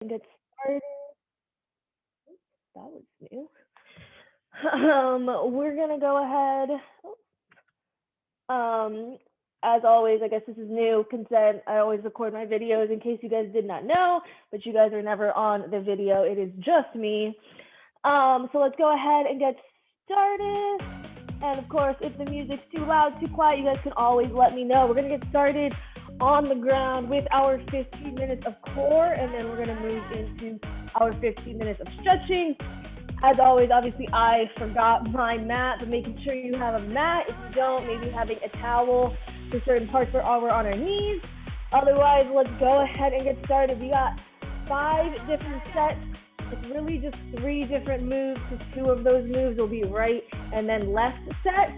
and get started. That was new. We're gonna go ahead. Um, as always, I guess this is new consent. I always record my videos in case you guys did not know, but you guys are never on the video. It is just me. So let's go ahead and get started. And of course, if the music's too loud, too quiet, you guys can always let me know. We're gonna get started on the ground with our 15 minutes of core, and then we're gonna move into our 15 minutes of stretching. As always, obviously, I forgot my mat, but making sure you have a mat. If you don't, maybe having a towel for certain parts where we're on our knees. Otherwise, let's go ahead and get started. We got 5 different sets. It's really just 3 different moves, because 2 of those moves will be right and then left set.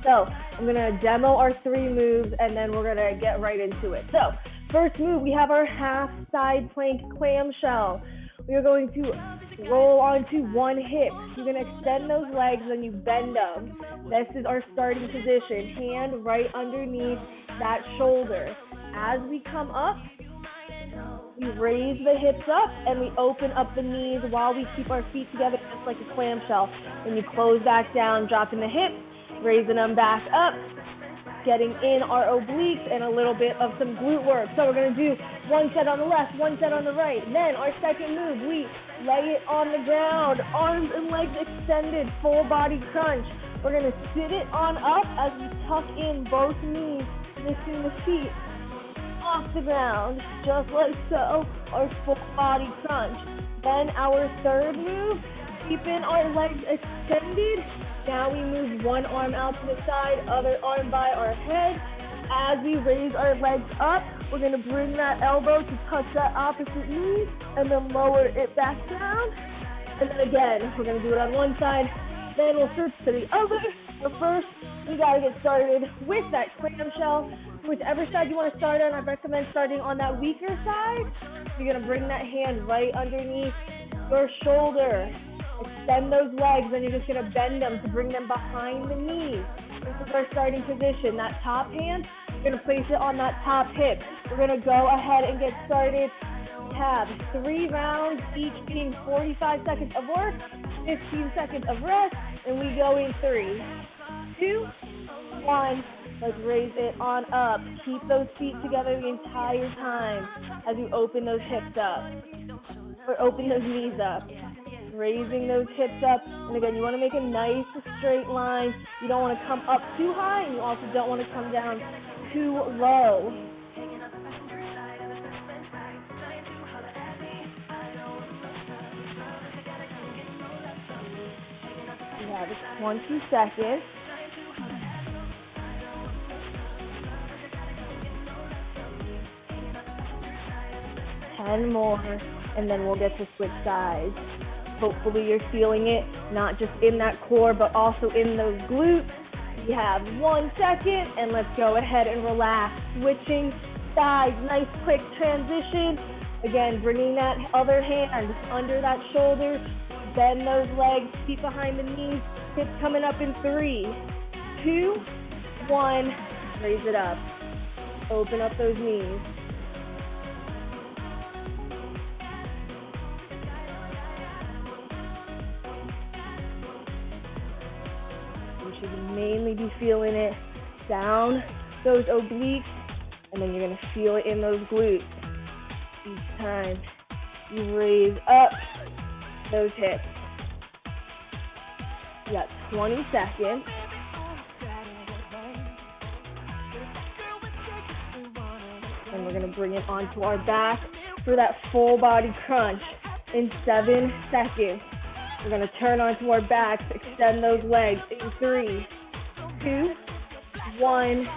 So I'm going to demo our 3 moves, and then we're going to get right into it. So first move, we have our half side plank clam shell. We are going to roll onto one hip. You're going to extend those legs, then you bend them. This is our starting position. Hand right underneath that shoulder. As we come up, we raise the hips up and we open up the knees while we keep our feet together just like a clamshell. Then you close back down, dropping the hips, raising them back up, getting in our obliques and a little bit of some glute work. So we're going to do 1 set on the left, 1 set on the right. Then our second move, we lay it on the ground, arms and legs extended, full body crunch. We're going to sit it on up as we tuck in both knees, lifting the feet off the ground, just like so, our full body crunch. Then our third move, keeping our legs extended. Now we move one arm out to the side, other arm by our head. As we raise our legs up, we're going to bring that elbow to touch that opposite knee and then lower it back down. And then again, we're going to do it on one side, then we'll switch to the other. But first, we got to get started with that clam shell. Whichever side you want to start on, I recommend starting on that weaker side. You're going to bring that hand right underneath your shoulder. Extend those legs, and you're just going to bend them to bring them behind the knees. This is our starting position. That top hand, you're going to place it on that top hip. We're going to go ahead and get started. We have 3 rounds, each being 45 seconds of work, 15 seconds of rest, and we go in 3, 2, 1. Let's raise it on up. Keep those feet together the entire time as you open those hips up, or open those knees up. Raising those hips up, and again, you want to make a nice straight line. You don't want to come up too high, and you also don't want to come down too low. We have 20 seconds. Ten more, and then we'll get to switch sides. Hopefully you're feeling it, not just in that core, but also in those glutes. We have 1 second, and let's go ahead and relax. Switching sides, nice quick transition. Again, bringing that other hand under that shoulder, bend those legs, feet behind the knees, hips coming up in 3, 2, 1, raise it up. Open up those knees. Mainly be feeling it down those obliques, and then you're going to feel it in those glutes. Each time you raise up those hips. You got 20 seconds. And we're going to bring it onto our back for that full body crunch in 7 seconds. We're going to turn onto our backs, extend those legs in 3, 2, 1.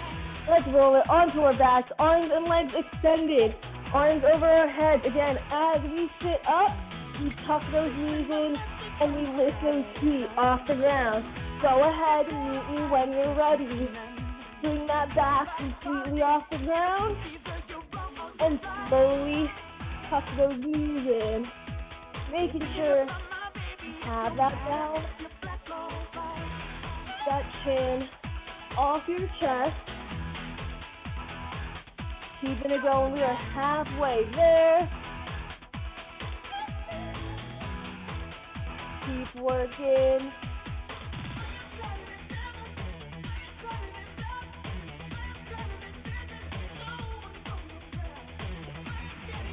Let's roll it onto our backs, arms and legs extended, arms over our heads. Again, as we sit up, we tuck those knees in and we lift those feet off the ground. Go ahead and meet me when you're ready. Bring that back completely off the ground and slowly tuck those knees in, making sure you have that down. That chin off your chest. Keeping it going. We are halfway there. Keep working.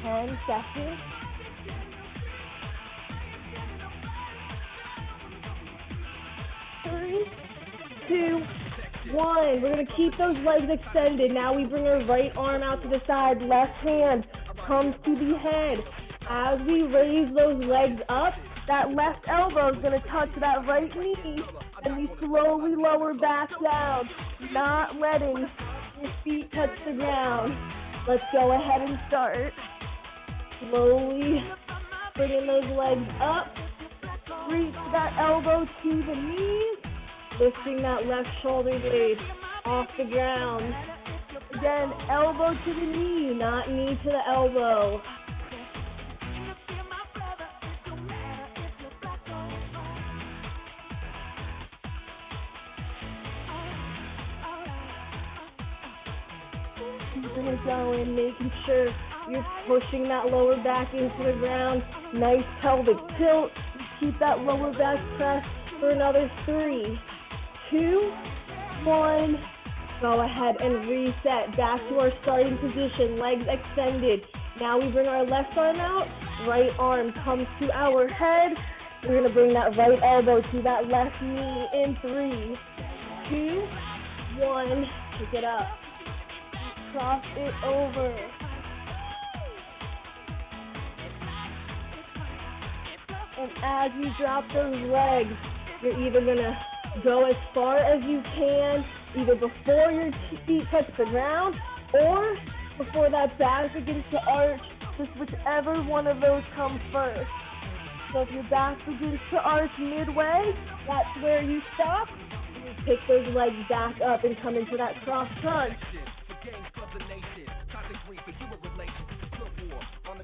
10 seconds. 3, 2, 1. We're going to keep those legs extended. Now we bring our right arm out to the side. Left hand comes to the head. As we raise those legs up, that left elbow is going to touch that right knee, and we slowly lower back down, not letting your feet touch the ground. Let's go ahead and start. Slowly bringing those legs up. Reach that elbow to the knees, lifting that left shoulder blade off the ground. Again, elbow to the knee, not knee to the elbow. Keeping it going, making sure you're pushing that lower back into the ground. Nice pelvic tilt. Keep that lower back pressed for another 3, 2, 1. Go ahead and reset back to our starting position, legs extended. Now we bring our left arm out, right arm comes to our head. We're gonna bring that right elbow to that left knee in 3, 2, 1. Pick it up, cross it over. And as you drop those legs, you're either gonna go as far as you can, either before your feet touch the ground or before that back begins to arch, just whichever one of those comes first. So if your back begins to arch midway, that's where you stop. And you pick those legs back up and come into that cross crunch.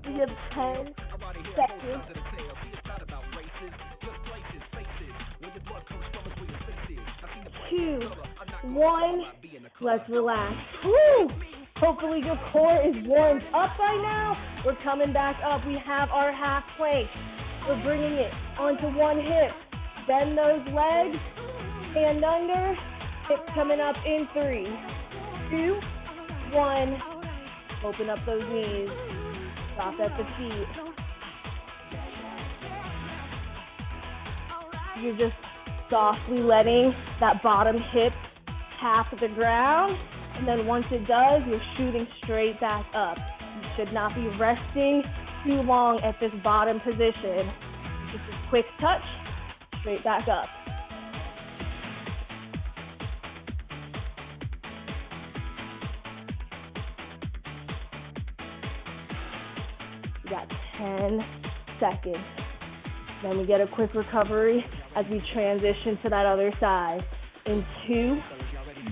We have 10 seconds. 2, 1, let's relax. Woo! Hopefully your core is warmed up by now. We're coming back up. We have our half plank. We're bringing it onto one hip. Bend those legs, hand under, hips coming up in 3, 2, 1. Open up those knees. Stop at the feet. You're just softly letting that bottom hip tap the ground, and then once it does, you're shooting straight back up. You should not be resting too long at this bottom position. Just a quick touch, straight back up. You got 10 seconds. Then we get a quick recovery as we transition to that other side. In 2,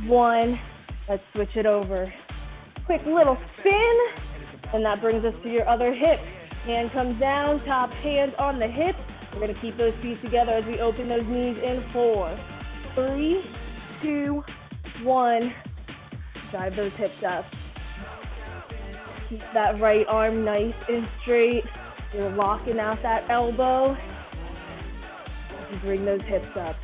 1, let's switch it over. Quick little spin, and that brings us to your other hip. Hand comes down, top hand on the hip. We're gonna keep those feet together as we open those knees in 4, 3, 2, 1. Drive those hips up. Keep that right arm nice and straight. You're locking out that elbow. Bring those hips up.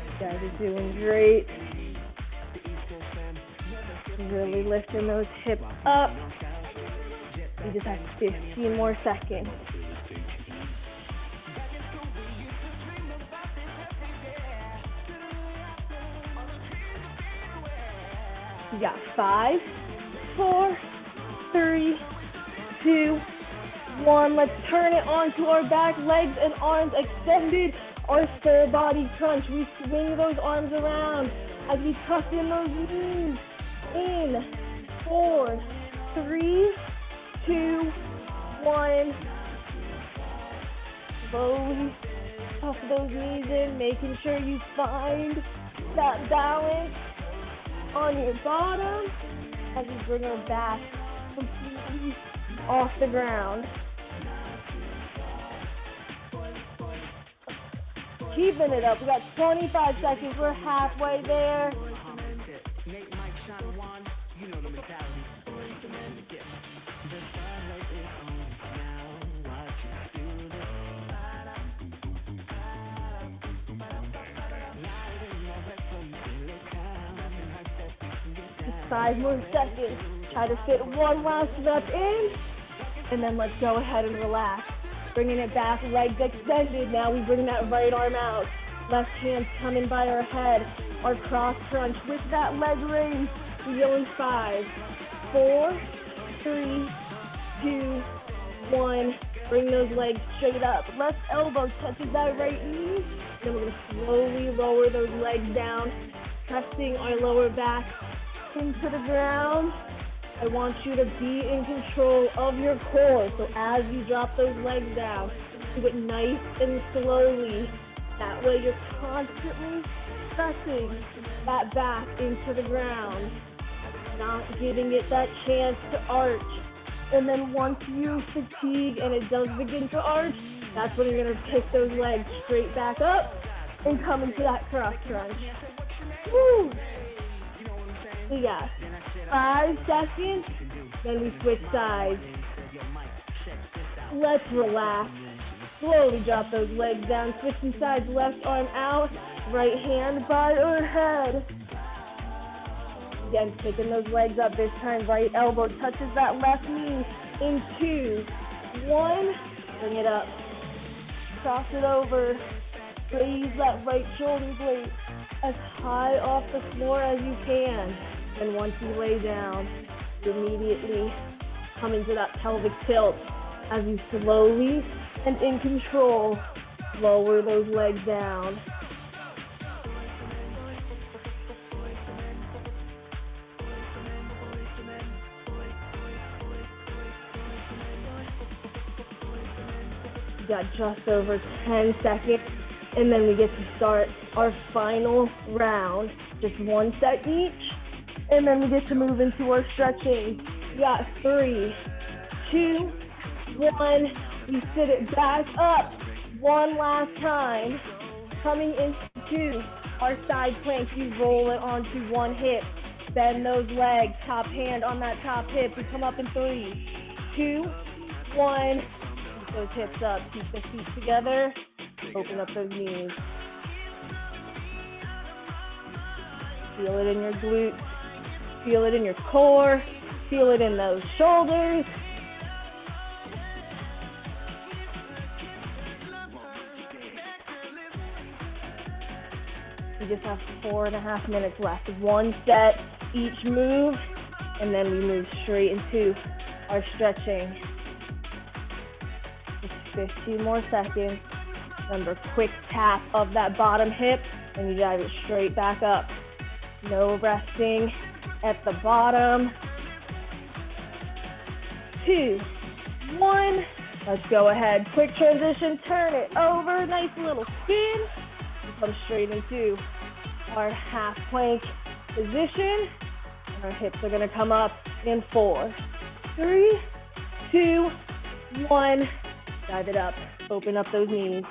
You guys are doing great. Really lifting those hips up. You just have 15 more seconds. You got 5, 4, 3, 2, 1. Let's turn it onto our back, legs and arms extended, our full body crunch. We swing those arms around as we tuck in those knees. In 4, 3, 2, 1. Slowly tuck those knees in, making sure you find that balance on your bottom as we bring our back completely off the ground. Keeping it up. We got 25 seconds. We're halfway there. Just 5 more seconds. Try to fit one last rep in, and then let's go ahead and relax. Bringing it back, legs extended. Now we bring that right arm out. Left hand coming by our head. Our cross crunch with that leg raise. We go in 5, 4, 3, 2, 1. Bring those legs straight up. Left elbow touches that right knee. Then we're going to slowly lower those legs down, pressing our lower back into the ground. I want you to be in control of your core. So as you drop those legs down, do it nice and slowly. That way you're constantly pressing that back into the ground, not giving it that chance to arch. And then once you fatigue and it does begin to arch, that's when you're going to pick those legs straight back up and come into that cross crunch. Woo! So yeah, 5 seconds, then we switch sides. Let's relax. Slowly drop those legs down, switching sides, left arm out, right hand by our head. Again, picking those legs up, this time right elbow touches that left knee in 2, 1, bring it up. Cross it over, raise that right shoulder blade as high off the floor as you can. And once you lay down, you immediately come into that pelvic tilt as you slowly and in control lower those legs down. We got just over 10 seconds, and then we get to start our final round. Just 1 set each. And then we get to move into our stretching. We got 3, 2, 1. We sit it back up one last time. Coming into our side plank, you roll it onto one hip. Bend those legs, top hand on that top hip. We come up in 3, 2, 1. Keep those hips up, keep the feet together. Open up those knees. Feel it in your glutes. Feel it in your core. Feel it in those shoulders. We just have 4.5 minutes left. 1 set each move, and then we move straight into our stretching. Just 15 more seconds. Remember, quick tap of that bottom hip, and you drive it straight back up. No resting at the bottom. 2, 1. Let's go ahead. Quick transition. Turn it over. Nice little spin. And come straight into our half plank position. And our hips are going to come up in 4, 3, 2, 1. Dive it up. Open up those knees.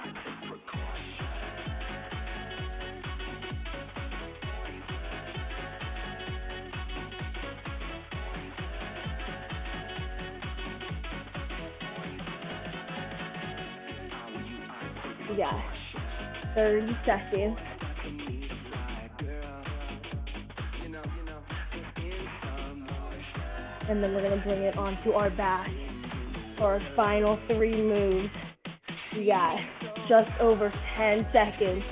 We got 30 seconds. And then we're going to bring it onto our back for our final 3 moves. We got just over 10 seconds.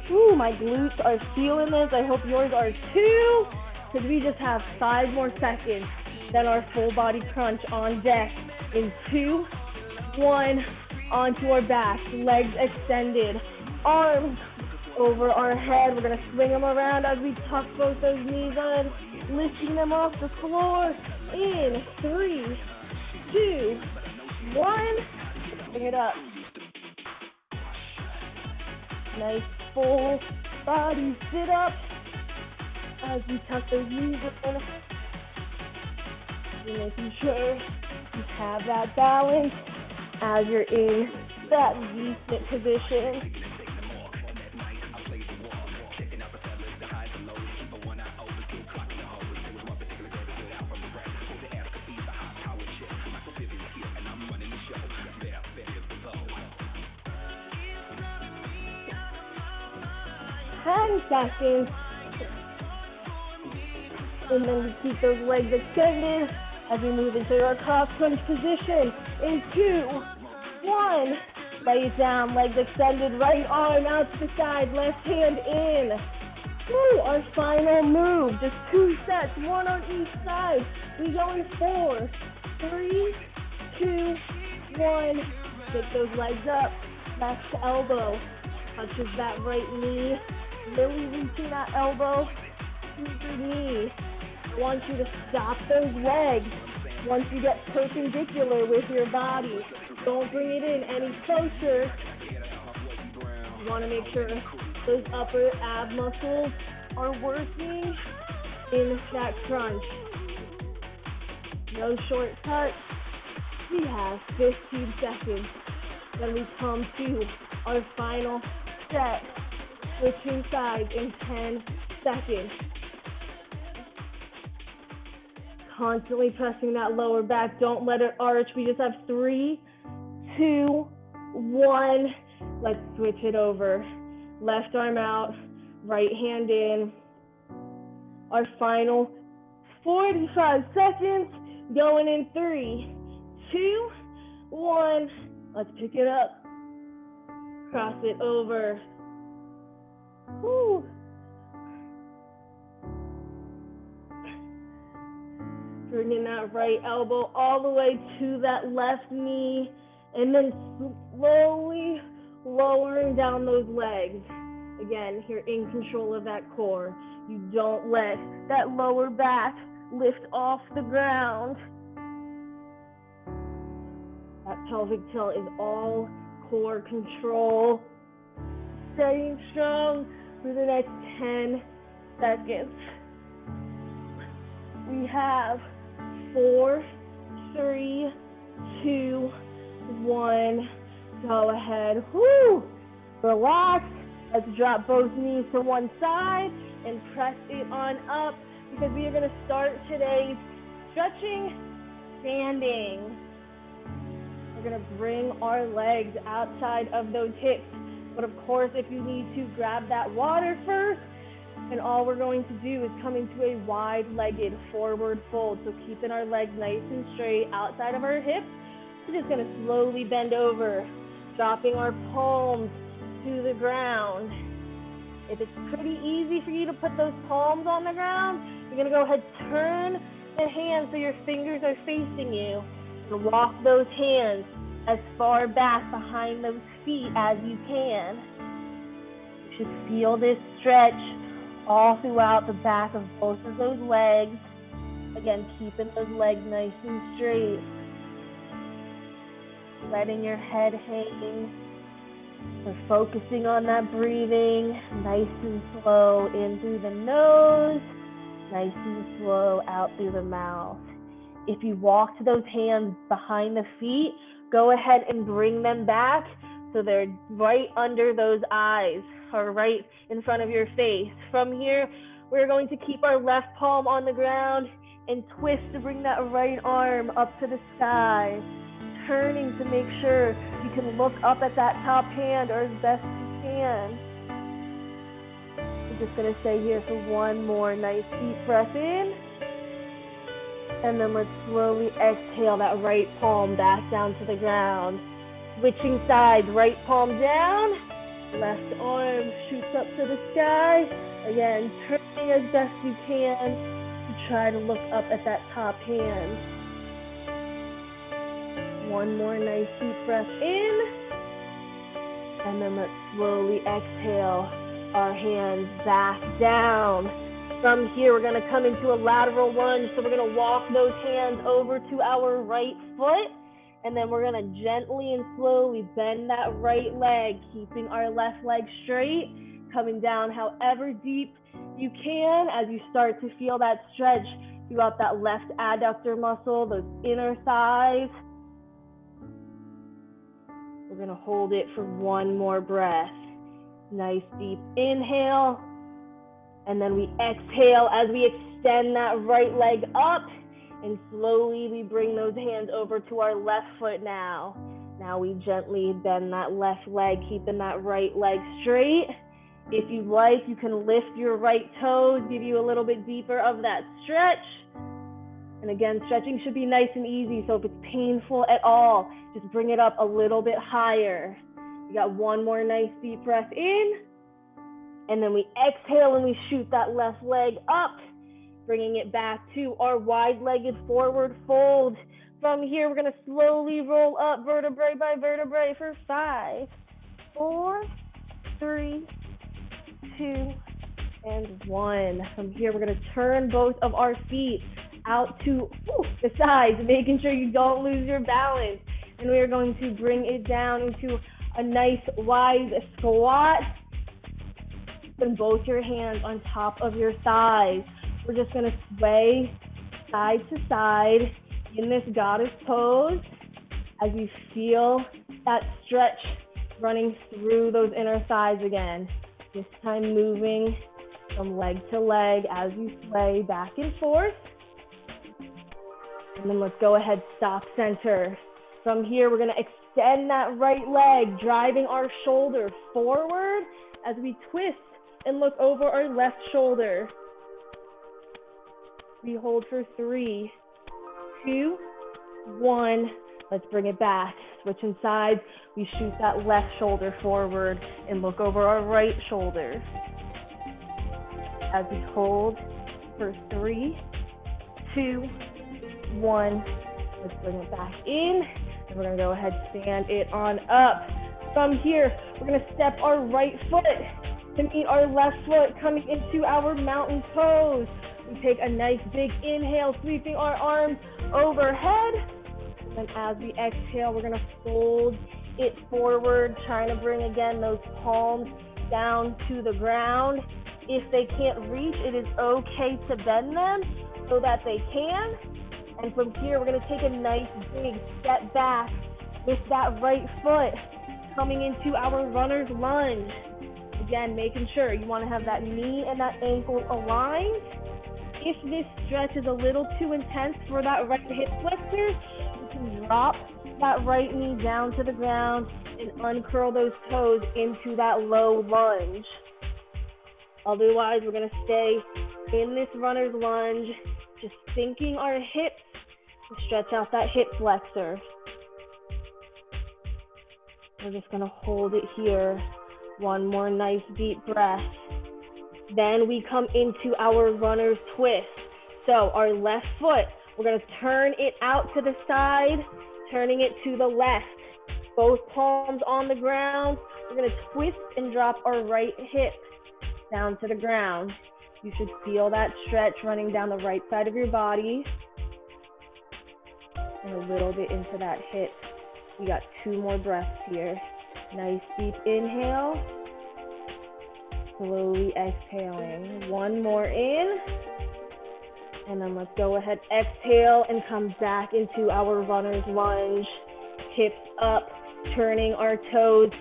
Ooh, my glutes are feeling this. I hope yours are too, because we just have 5 more seconds. Then our full body crunch on deck in 2, 1. Onto our back, legs extended, arms over our head. We're going to swing them around as we tuck both those knees in, lifting them off the floor in 3, 2, 1. Bring it up. Nice full body sit up as we tuck those knees in. You're making sure you have that balance as you're in that V-sit position. 10 seconds. And then we keep those legs extended as we move into our cross crunch position. In 2, 1. Lay it down, legs extended, right arm out to the side, left hand in. Woo, our final move, just 2 sets, 1 on each side. We go in 4, 3, 2, 1. Pick those legs up, left elbow touches that right knee, really reaching that elbow to your knee. I want you to stop those legs once you get perpendicular with your body. Don't bring it in any closer. You want to make sure those upper ab muscles are working in that crunch. No shortcut. We have 15 seconds. Then we come to our final set, switching sides in 10 seconds. Constantly pressing that lower back. Don't let it arch. We just have 3, 2, 1. Let's switch it over. Left arm out, right hand in. Our final 45 seconds, going in 3, 2, 1. Let's pick it up. Cross it over. Woo. Bringing that right elbow all the way to that left knee, and then slowly lowering down those legs. Again, you're in control of that core. You don't let that lower back lift off the ground. That pelvic tilt is all core control. Staying strong for the next 10 seconds. We have 4, 3, 2, 1. Go ahead. Woo! Relax. Let's drop both knees to one side and press it on up, because we are going to start today's stretching standing. We're going to bring our legs outside of those hips. But of course, if you need to, grab that water first. And all we're going to do is come into a wide-legged forward fold. So keeping our legs nice and straight outside of our hips. We're just going to slowly bend over, dropping our palms to the ground. If it's pretty easy for you to put those palms on the ground, you're going to go ahead, turn the hands so your fingers are facing you. And walk those hands as far back behind those feet as you can. You should feel this stretch all throughout the back of both of those legs. Again, keeping those legs nice and straight. Letting your head hang. We're focusing on that breathing, nice and slow in through the nose, nice and slow out through the mouth. If you walk to those hands behind the feet, go ahead and bring them back so they're right under those eyes or right in front of your face. From here, we're going to keep our left palm on the ground and twist to bring that right arm up to the sky, turning to make sure you can look up at that top hand or as best you can. We're just going to stay here for one more nice deep breath in. And then let's slowly exhale that right palm back down to the ground. Switching sides, right palm down, left arm shoots up to the sky. Again, turning as best you can to try to look up at that top hand. One more nice deep breath in. And then let's slowly exhale our hands back down. From here, we're going to come into a lateral lunge. So we're going to walk those hands over to our right foot. And then we're going to gently and slowly bend that right leg, keeping our left leg straight, coming down however deep you can as you start to feel that stretch throughout that left adductor muscle, those inner thighs. We're going to hold it for one more breath. Nice deep inhale. And then we exhale as we extend that right leg up, and slowly we bring those hands over to our left foot now. Now we gently bend that left leg, keeping that right leg straight. If you'd like, you can lift your right toes, give you a little bit deeper of that stretch. And again, stretching should be nice and easy, so if it's painful at all, just bring it up a little bit higher. You got one more nice deep breath in, and then we exhale and we shoot that left leg up, bringing it back to our wide-legged forward fold. From here, we're gonna slowly roll up vertebrae by vertebrae for 5, 4, 3, 2, and 1. From here, we're gonna turn both of our feet out to the sides, making sure you don't lose your balance. And we are going to bring it down into a nice wide squat. Put both your hands on top of your thighs. We're just gonna sway side to side in this goddess pose as you feel that stretch running through those inner thighs again. This time moving from leg to leg as you sway back and forth. And then let's go ahead, stop center. From here, we're gonna extend that right leg, driving our shoulder forward as we twist and look over our left shoulder. We hold for 3, 2, 1. Let's bring it back. Switching sides, we shoot that left shoulder forward and look over our right shoulder. As we hold for 3, 2, 1. Let's bring it back in, and we're gonna go ahead and stand it on up. From here, we're gonna step our right foot to meet our left foot, coming into our mountain pose. We take a nice big inhale, sweeping our arms overhead. And as we exhale, we're gonna fold it forward, trying to bring again those palms down to the ground. If they can't reach, it is okay to bend them so that they can. And from here, we're gonna take a nice big step back with that right foot, coming into our runner's lunge. Again, making sure you wanna have that knee and that ankle aligned. If this stretch is a little too intense for that right hip flexor, you can drop that right knee down to the ground and uncurl those toes into that low lunge. Otherwise, we're gonna stay in this runner's lunge, just sinking our hips to stretch out that hip flexor. We're just gonna hold it here. One more nice deep breath. Then we come into our runner's twist. So our left foot, we're gonna turn it out to the side, turning it to the left. Both palms on the ground. We're gonna twist and drop our right hip down to the ground. You should feel that stretch running down the right side of your body. And a little bit into that hip. We got 2 more breaths here. Nice deep inhale. Slowly exhaling. 1 more in. And then let's go ahead, exhale and come back into our runner's lunge. Hips up, turning our toes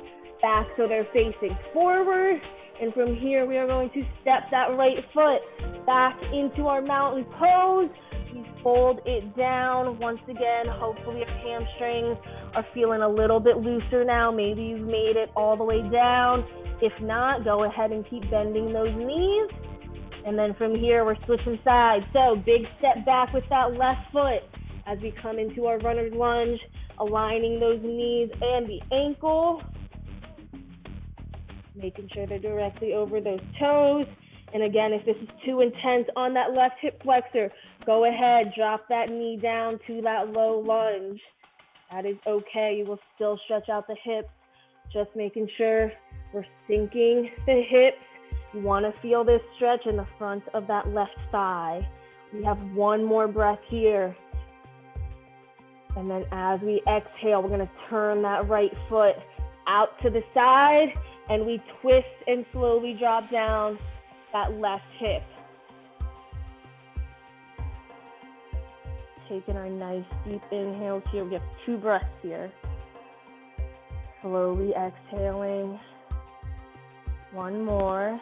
back so they're facing forward. And from here, we are going to step that right foot back into our mountain pose. We fold it down. Once again, hopefully your hamstrings are feeling a little bit looser now. Maybe you've made it all the way down. If not, go ahead and keep bending those knees. And then from here, we're switching sides. So big step back with that left foot as we come into our runner's lunge, aligning those knees and the ankle. Making sure they're directly over those toes. And again, if this is too intense on that left hip flexor, go ahead, drop that knee down to that low lunge. That is okay. You will still stretch out the hips. Just making sure we're sinking the hips. You want to feel this stretch in the front of that left thigh. We have 1 more breath here. And then as we exhale, we're going to turn that right foot out to the side, and we twist and slowly drop down that left hip. Taking our nice deep inhales here. We have 2 breaths here. Slowly exhaling. 1 more.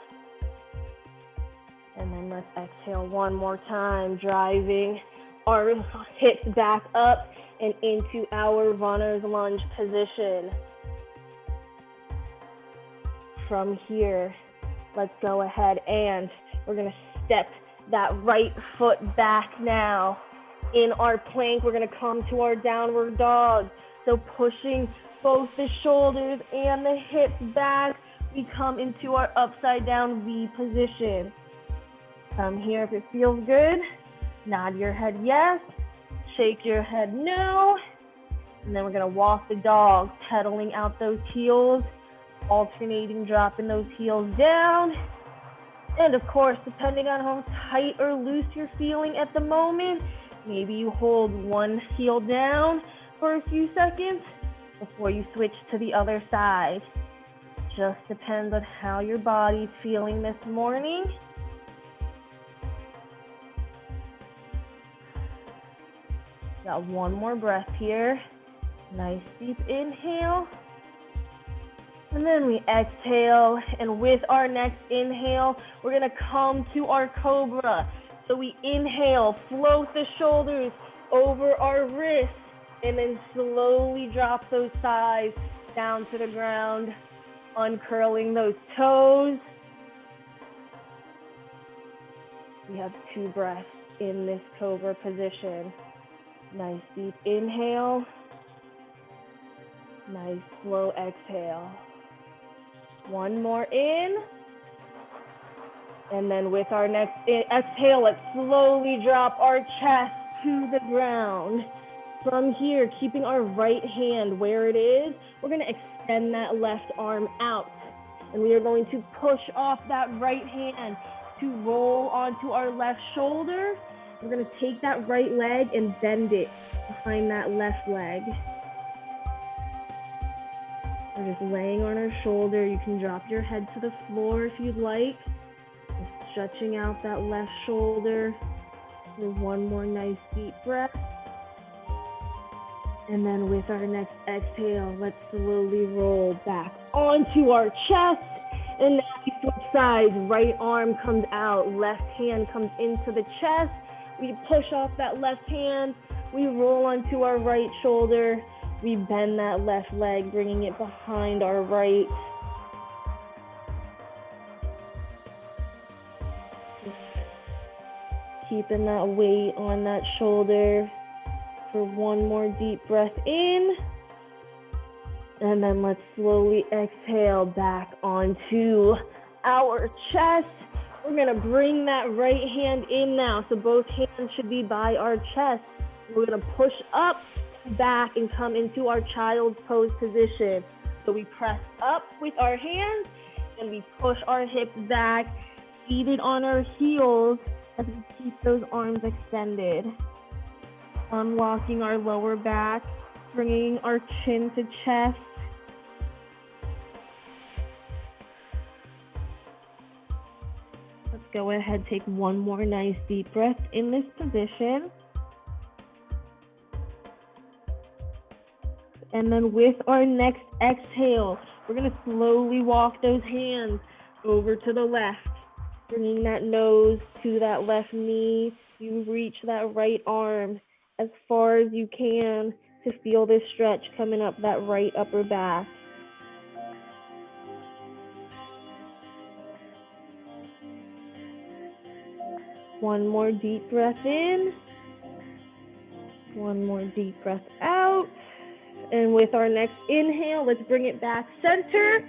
And then let's exhale 1 more time, driving our hips back up and into our runner's lunge position. From here, Let's go ahead and we're gonna step that right foot back now. In our plank, we're gonna come to our downward dog. So pushing both the shoulders and the hips back, we come into our upside down V position. From here, if it feels good, nod your head yes, shake your head no, and then we're gonna walk the dog, pedaling out those heels, alternating, dropping those heels down. And of course, depending on how tight or loose you're feeling at the moment, maybe you hold one heel down for a few seconds before you switch to the other side. Just depends on how your body's feeling this morning. Got one more breath here. Nice deep inhale. And then we exhale, and with our next inhale, we're gonna come to our Cobra. So we inhale, float the shoulders over our wrists, and then slowly drop those thighs down to the ground, uncurling those toes. We have 2 breaths in this Cobra position. Nice deep inhale, nice slow exhale. One more in, and then with our next exhale, let's slowly drop our chest to the ground. From here, keeping our right hand where it is, we're going to extend that left arm out, and we are going to push off that right hand to roll onto our left shoulder. We're going to take that right leg and bend it behind that left leg. We're just laying on our shoulder. You can drop your head to the floor if you'd like. Just stretching out that left shoulder for one more nice deep breath. And then with our next exhale, let's slowly roll back onto our chest. And now we switch sides. Right arm comes out, left hand comes into the chest. We push off that left hand. We roll onto our right shoulder. We bend that left leg, bringing it behind our right. Just keeping that weight on that shoulder for one more deep breath in. And then let's slowly exhale back onto our chest. We're gonna bring that right hand in now. So both hands should be by our chest. We're gonna push up, back, and come into our child's pose position. So we press up with our hands and we push our hips back, seated on our heels as we keep those arms extended. Unlocking our lower back, bringing our chin to chest. Let's go ahead, take one more nice deep breath in this position. And then with our next exhale, we're gonna slowly walk those hands over to the left, bringing that nose to that left knee. You reach that right arm as far as you can to feel this stretch coming up that right upper back. One more deep breath in. One more deep breath out. And with our next inhale, let's bring it back center.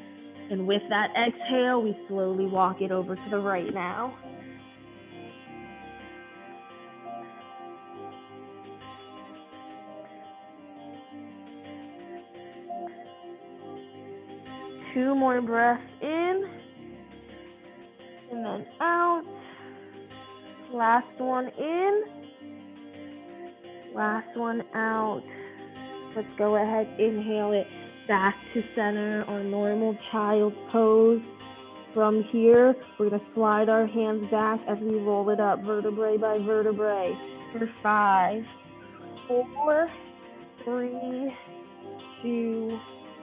And with that exhale, we slowly walk it over to the right now. Two more breaths in. And then out. Last one in. Last one out. Let's go ahead, inhale it back to center, our normal child's pose. From here, we're gonna slide our hands back as we roll it up vertebrae by vertebrae for 5, 4, 3, 2,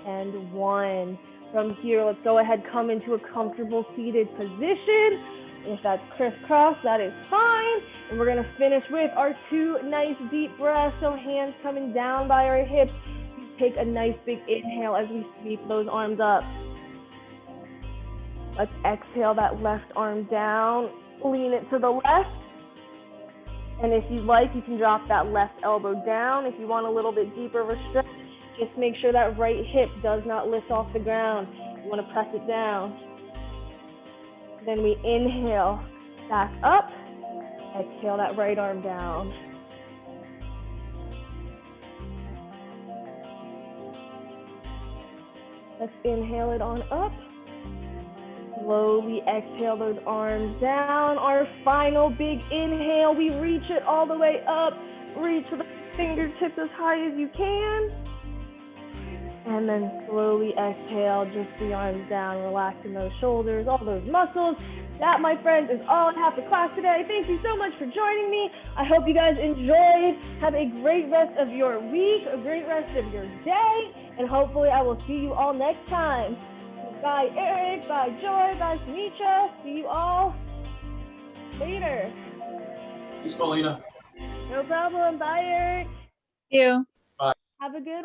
and 1. From here, let's go ahead, come into a comfortable seated position. If that's crisscross, that is fine. And we're gonna finish with our 2 nice deep breaths. So hands coming down by our hips. Take a nice big inhale as we sweep those arms up. Let's exhale that left arm down, lean it to the left. And if you'd like, you can drop that left elbow down. If you want a little bit deeper of a stretch, just make sure that right hip does not lift off the ground. You want to press it down. Then we inhale, back up, exhale that right arm down. Let's inhale it on up. Slowly exhale those arms down. Our final big inhale, we reach it all the way up. Reach the fingertips as high as you can. And then slowly exhale, just the arms down, relaxing those shoulders, all those muscles. That, my friends, is all I have for class today. Thank you so much for joining me. I hope you guys enjoyed. Have a great rest of your week, a great rest of your day, and hopefully I will see you all next time. Bye, Eric. Bye, Joy. Bye, Sunitra. See you all later. Thanks, Paulina. No problem. Bye, Eric. Thank you. Bye. Have a good one.